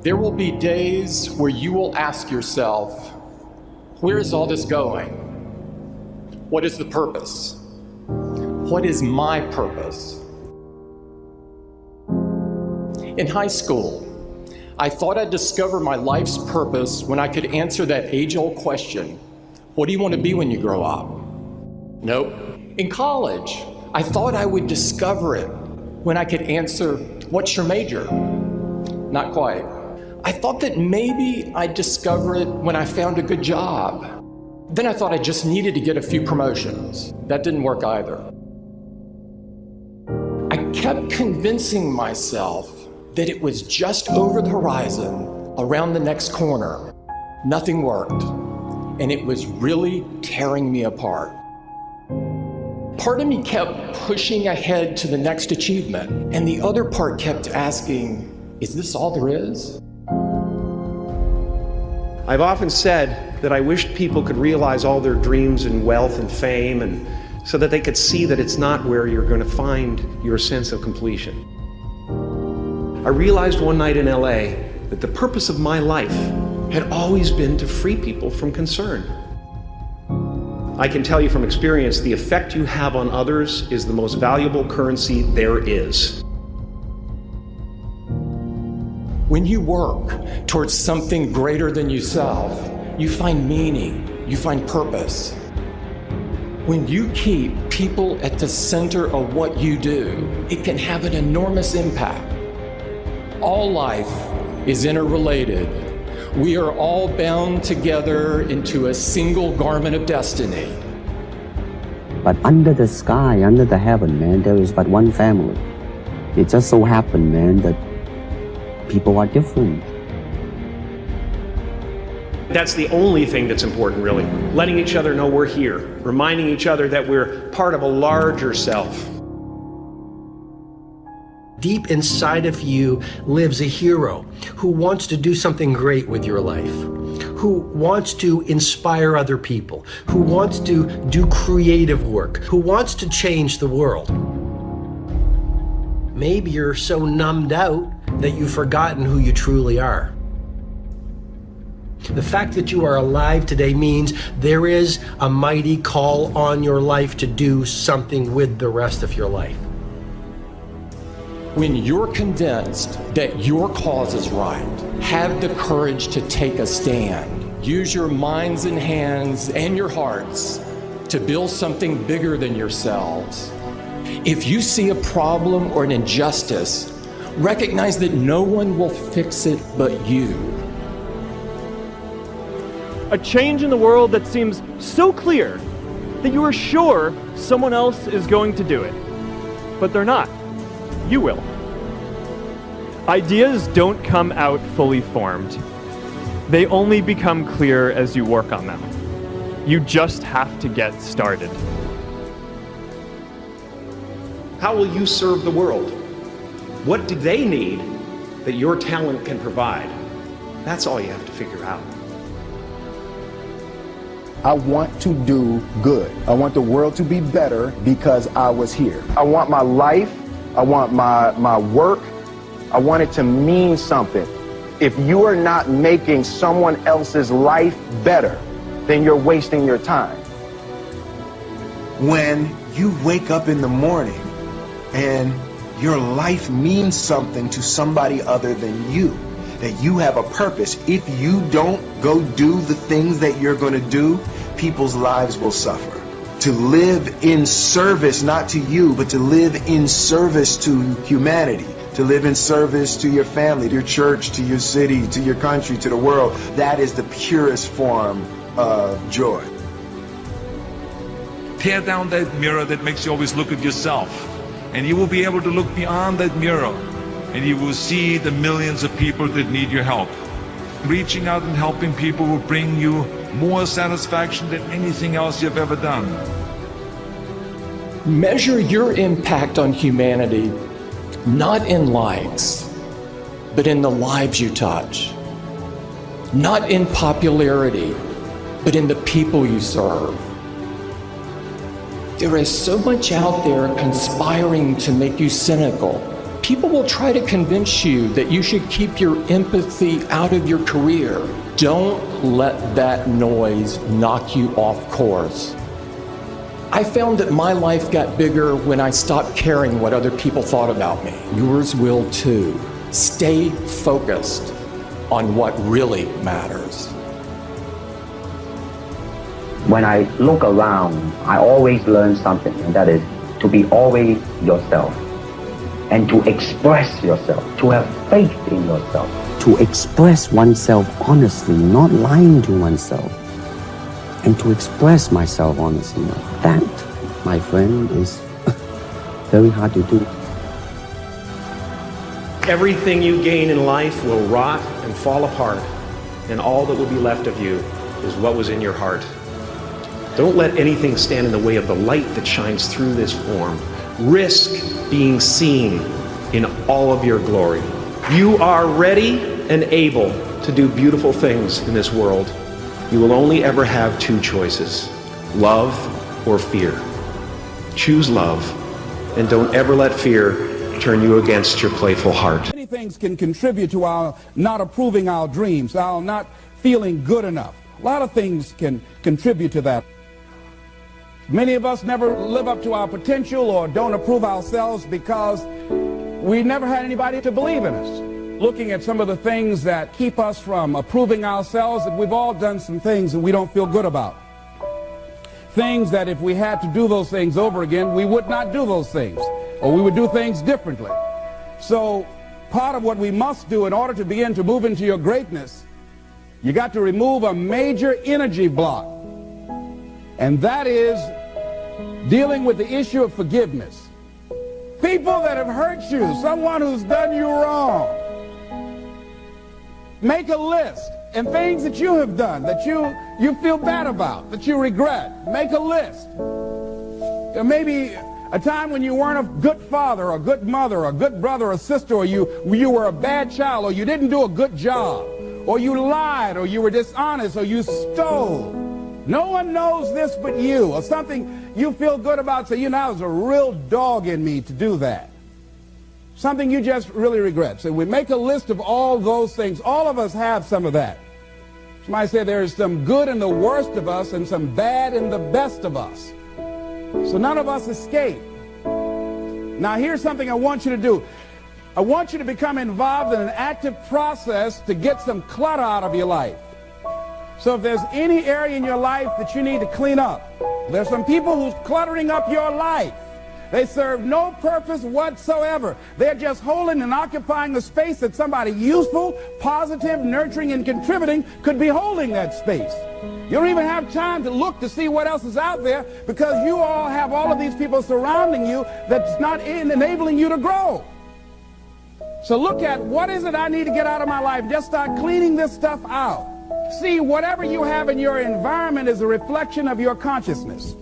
There will be days where you will ask yourself, where is all this going? What is the purpose? What is my purpose? In high school, I thought I'd discover my life's purpose when I could answer that age-old question, what do you want to be when you grow up? Nope. In college, I thought I would discover it when I could answer, what's your major? Not quite. I thought that maybe I'd discover it when I found a good job. Then I thought I just needed to get a few promotions. That didn't work either. I kept convincing myself that it was just over the horizon, around the next corner. Nothing worked, and it was really tearing me apart. Part of me kept pushing ahead to the next achievement, and the other part kept asking, is this all there is? I've often said that I wished people could realize all their dreams and wealth and fame, and so that they could see that it's not where you're going to find your sense of completion. I realized one night in LA that the purpose of my life had always been to free people from concern. I can tell you from experience, the effect you have on others is the most valuable currency there is. When you work towards something greater than yourself, you find meaning, you find purpose. When you keep people at the center of what you do, it can have an enormous impact. All life is interrelated. We are all bound together into a single garment of destiny. But under the sky, under the heaven, man, there is but one family. It just so happened, man, that people are different. That's the only thing that's important, really. Letting each other know we're here. Reminding each other that we're part of a larger self. Deep inside of you lives a hero who wants to do something great with your life, who wants to inspire other people, who wants to do creative work, who wants to change the world. Maybe you're so numbed out that you've forgotten who you truly are. The fact that you are alive today means there is a mighty call on your life to do something with the rest of your life. When you're convinced that your cause is right, have the courage to take a stand. Use your minds and hands and your hearts to build something bigger than yourselves. If you see a problem or an injustice, recognize that no one will fix it but you. A change in the world that seems so clear that you are sure someone else is going to do it, but they're not. You will. Ideas don't come out fully formed. They only become clear as you work on them. You just have to get started. How will you serve the world? What do they need that your talent can provide? That's all you have to figure out. I want to do good. I want the world to be better because I was here. I want my life, I want my work, I want it to mean something. If you are not making someone else's life better, then you're wasting your time. When you wake up in the morning and your life means something to somebody other than you, that you have a purpose. If you don't go do the things that you're going to do, people's lives will suffer. To live in service, not to you, but to live in service to humanity, to live in service to your family, to your church, to your city, to your country, to the world, that is the purest form of joy. Tear down that mirror that makes you always look at yourself, and you will be able to look beyond that mirror, and you will see the millions of people that need your help. Reaching out and helping people will bring you more satisfaction than anything else you've ever done. Measure your impact on humanity not in likes, but in the lives you touch. Not in popularity, but in the people you serve. There is so much out there conspiring to make you cynical, People will try to convince you that you should keep your empathy out of your career. Don't let that noise knock you off course. I found that my life got bigger when I stopped caring what other people thought about me. Yours will too. Stay focused on what really matters. When I look around, I always learn something, and that is to be always yourself and to express yourself, to have faith in yourself, to express oneself honestly, not lying to oneself, and to express myself honestly. That, my friend, is very hard to do. Everything you gain in life will rot and fall apart, and all that will be left of you is what was in your heart. Don't let anything stand in the way of the light that shines through this form. Risk being seen in all of your glory. You are ready and able to do beautiful things in this world. You will only ever have two choices, love or fear. Choose love, and don't ever let fear turn you against your playful heart. Many things can contribute to our not approving our dreams, our not feeling good enough. A lot of things can contribute to that. Many of us never live up to our potential or don't approve ourselves because we never had anybody to believe in us. Looking at some of the things that keep us from approving ourselves, that we've all done some things that we don't feel good about. Things that if we had to do those things over again, we would not do those things, or we would do things differently. So part of what we must do in order to begin to move into your greatness, you got to remove a major energy block. And that is dealing with the issue of forgiveness. People that have hurt you, someone who's done you wrong. Make a list, and things that you have done that you feel bad about, that you regret. Make a list. Maybe a time when you weren't a good father, or a good mother, or a good brother or sister, or you were a bad child, or you didn't do a good job, or you lied, or you were dishonest, or you stole. No one knows this but you, or something you feel good about, so there's a real dog in me to do that. Something you just really regret. So we make a list of all those things. All of us have some of that. Somebody said there's some good in the worst of us and some bad in the best of us. So none of us escape. Now here's something I want you to do. I want you to become involved in an active process to get some clutter out of your life. So if there's any area in your life that you need to clean up, there's some people who's cluttering up your life. They serve no purpose whatsoever. They're just holding and occupying the space that somebody useful, positive, nurturing, and contributing could be holding that space. You don't even have time to look to see what else is out there because you all have all of these people surrounding you that's not enabling you to grow. So look at what is it I need to get out of my life. Just start cleaning this stuff out. See, whatever you have in your environment is a reflection of your consciousness.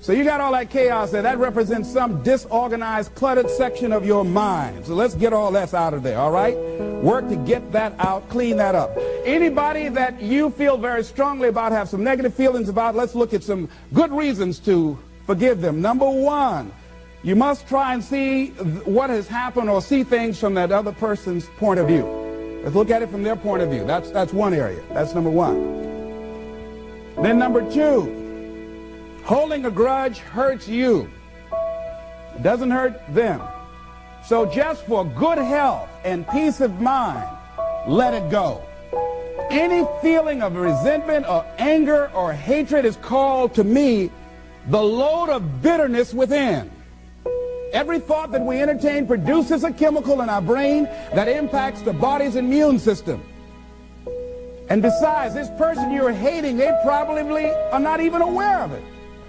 So you got all that chaos there. That represents some disorganized, cluttered section of your mind. So let's get all that out of there, all right? Work to get that out, clean that up. Anybody that you feel very strongly about, have some negative feelings about, let's look at some good reasons to forgive them. Number one, you must try and see what has happened or see things from that other person's point of view. Let's look at it from their point of view. That's one area. That's number one. Then number two, holding a grudge hurts you. It doesn't hurt them. So just for good health and peace of mind, let it go. Any feeling of resentment or anger or hatred is called to me the load of bitterness within. Every thought that we entertain produces a chemical in our brain that impacts the body's immune system. And besides, this person you're hating, they probably are not even aware of it.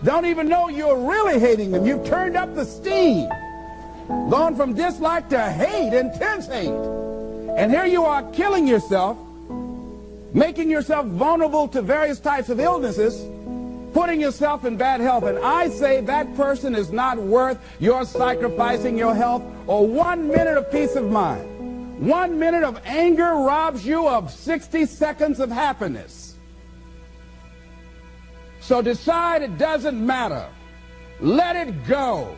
Don't even know you're really hating them. You've turned up the steam. Gone from dislike to hate, intense hate. And here you are killing yourself, making yourself vulnerable to various types of illnesses, putting yourself in bad health. And I say that person is not worth your sacrificing your health or 1 minute of peace of mind. 1 minute of anger robs you of 60 seconds of happiness. So decide it doesn't matter. Let it go.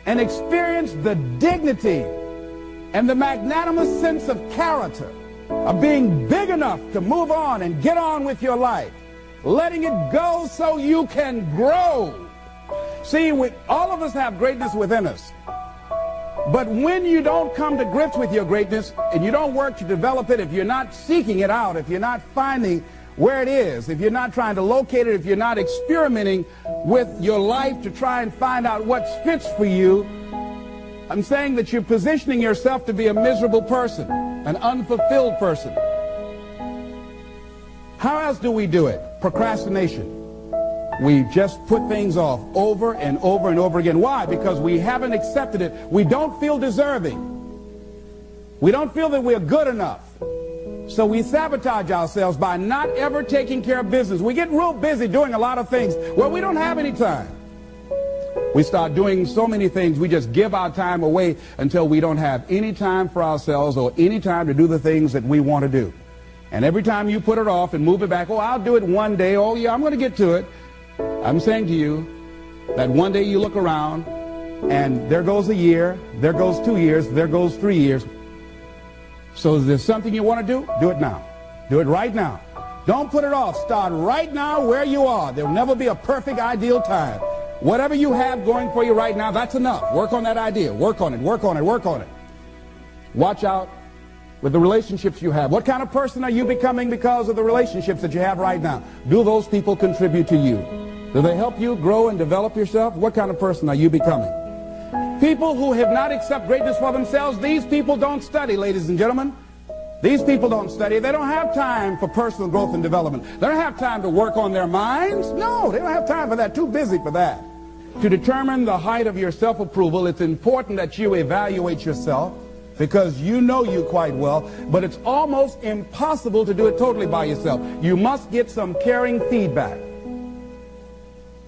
and experience the dignity and the magnanimous sense of character of being big enough to move on and get on with your life, letting it go so you can grow. See, all of us have greatness within us. But when you don't come to grips with your greatness and you don't work to develop it, if you're not seeking it out, if you're not finding where it is, if you're not trying to locate it, if you're not experimenting with your life to try and find out what fits for you, I'm saying that you're positioning yourself to be a miserable person, an unfulfilled person. How else do we do it? Procrastination. We just put things off over and over and over again. Why? Because we haven't accepted it. We don't feel deserving. We don't feel that we're good enough. So we sabotage ourselves by not ever taking care of business. We get real busy doing a lot of things where we don't have any time. We start doing so many things, we just give our time away until we don't have any time for ourselves or any time to do the things that we want to do. And every time you put it off and move it back, oh, I'll do it one day, oh yeah, I'm going to get to it. I'm saying to you that one day you look around and there goes a year, there goes 2 years, there goes 3 years. So is there something you want to do? Do it now. Do it right now. Don't put it off. Start right now where you are. There will never be a perfect, ideal time. Whatever you have going for you right now, that's enough. Work on that idea. Work on it, work on it, work on it. Watch out with the relationships you have. What kind of person are you becoming because of the relationships that you have right now? Do those people contribute to you? Do they help you grow and develop yourself? What kind of person are you becoming? People who have not accepted greatness for themselves, these people don't study, ladies and gentlemen. These people don't study. They don't have time for personal growth and development. They don't have time to work on their minds. No, they don't have time for that. Too busy for that. To determine the height of your self-approval, it's important that you evaluate yourself because you know you quite well, but it's almost impossible to do it totally by yourself. You must get some caring feedback.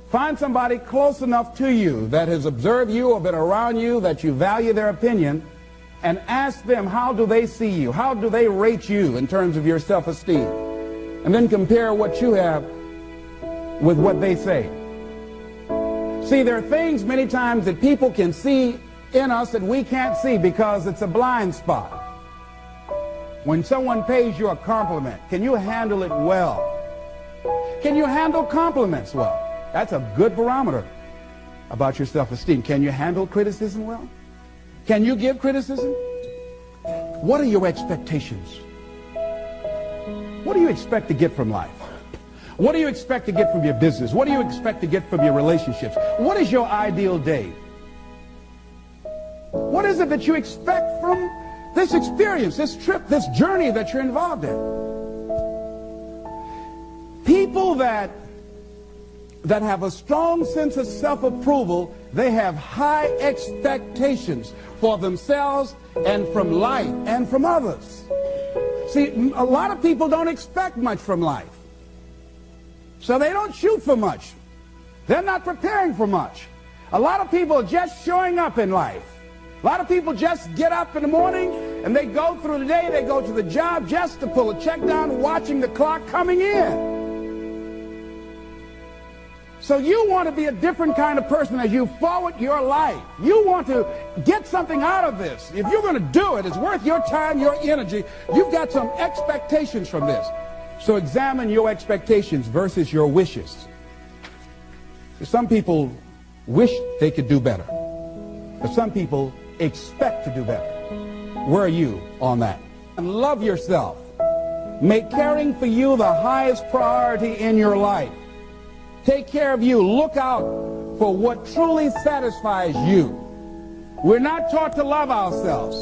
Find somebody close enough to you that has observed you or been around you that you value their opinion, and ask them, how do they see you? How do they rate you in terms of your self-esteem? And then compare what you have with what they say. See, there are things many times that people can see in us that we can't see because it's a blind spot. When someone pays you a compliment, can you handle it well? Can you handle compliments well? That's a good barometer about your self-esteem. Can you handle criticism well? Can you give criticism? What are your expectations? What do you expect to get from life? What do you expect to get from your business? What do you expect to get from your relationships? What is your ideal day? What is it that you expect from this experience, this trip, this journey that you're involved in? People that have a strong sense of self-approval, they have high expectations for themselves and from life and from others. See, a lot of people don't expect much from life. So they don't shoot for much. They're not preparing for much. A lot of people are just showing up in life. A lot of people just get up in the morning and they go through the day, they go to the job just to pull a check down, watching the clock coming in. So you want to be a different kind of person as you forward your life. You want to get something out of this. If you're going to do it, it's worth your time, your energy. You've got some expectations from this. So examine your expectations versus your wishes. Some people wish they could do better, but some people expect to do better. Where are you on that? And love yourself. Make caring for you the highest priority in your life. Take care of you. Look out for what truly satisfies you. We're not taught to love ourselves.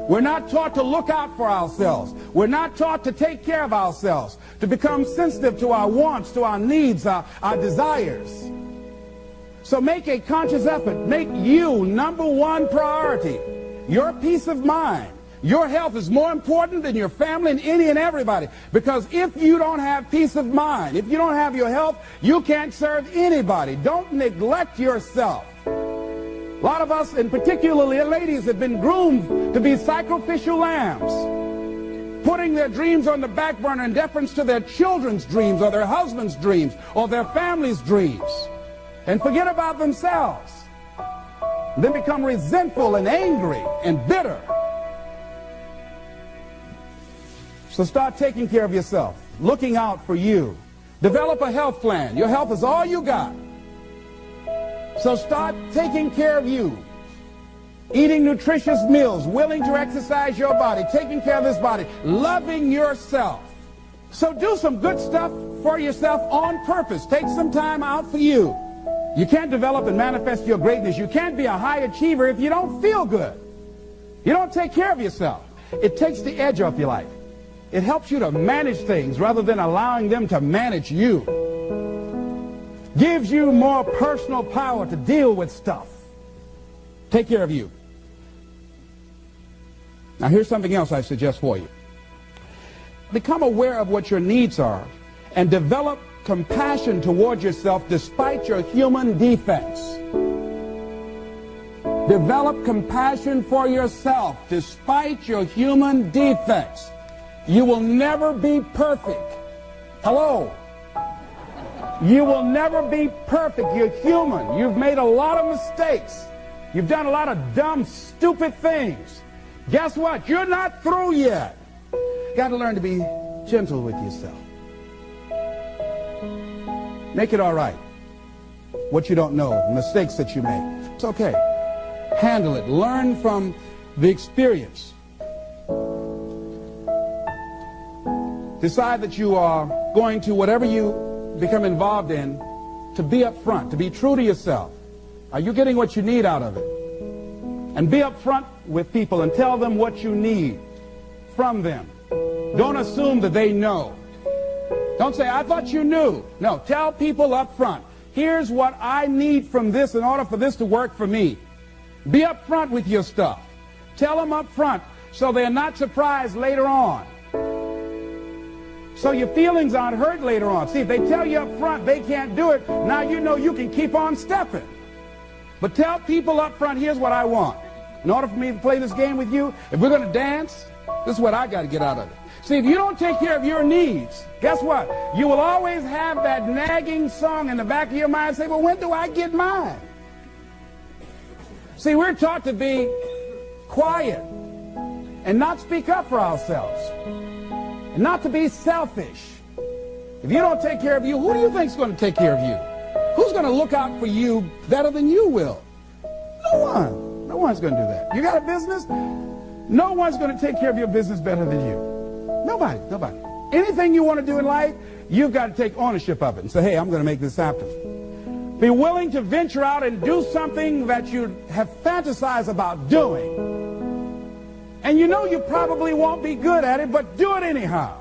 We're not taught to look out for ourselves. We're not taught to take care of ourselves, to become sensitive to our wants, to our needs, our desires. So make a conscious effort. Make you number one priority. Your peace of mind. Your health is more important than your family and any and everybody. Because if you don't have peace of mind, if you don't have your health, you can't serve anybody. Don't neglect yourself. A lot of us, and particularly ladies, have been groomed to be sacrificial lambs, putting their dreams on the back burner in deference to their children's dreams or their husband's dreams or their family's dreams, and forget about themselves. then become resentful and angry and bitter. So start taking care of yourself, looking out for you. Develop a health plan. Your health is all you got. So start taking care of you. Eating nutritious meals, willing to exercise your body, taking care of this body, loving yourself. So do some good stuff for yourself on purpose. Take some time out for you. You can't develop and manifest your greatness. You can't be a high achiever if you don't feel good. You don't take care of yourself. It takes the edge off your life. It helps you to manage things rather than allowing them to manage you. Gives you more personal power to deal with stuff. Take care of you. Now here's something else I suggest for you. Become aware of what your needs are and develop compassion towards yourself despite your human defects. Develop compassion for yourself despite your human defects. You will never be perfect. Hello? You will never be perfect. You're human. You've made a lot of mistakes. You've done a lot of dumb, stupid things. Guess what? You're not through yet. Got to learn to be gentle with yourself. Make it all right. What you don't know, the mistakes that you make. It's okay. Handle it. Learn from the experience. Decide that you are going to, whatever you become involved in, to be upfront, to be true to yourself. Are you getting what you need out of it? And be upfront with people and tell them what you need from them. Don't assume that they know. Don't say, I thought you knew. No, tell people up front, here's what I need from this in order for this to work for me. Be upfront with your stuff. Tell them up front so they're not surprised later on. So your feelings aren't hurt later on. See, if they tell you up front they can't do it, now you know you can keep on stepping. But tell people up front, here's what I want. In order for me to play this game with you, if we're going to dance, this is what I got to get out of it. See, if you don't take care of your needs, guess what? You will always have that nagging song in the back of your mind say, well, when do I get mine? See, we're taught to be quiet and not speak up for ourselves and not to be selfish. If you don't take care of you, who do you think is going to take care of you? Who's going to look out for you better than you will? No one. No one's going to do that. You got a business? No one's going to take care of your business better than you. Nobody, nobody. Anything you want to do in life, you've got to take ownership of it and say, hey, I'm going to make this happen. Be willing to venture out and do something that you have fantasized about doing. And you know you probably won't be good at it, but do it anyhow.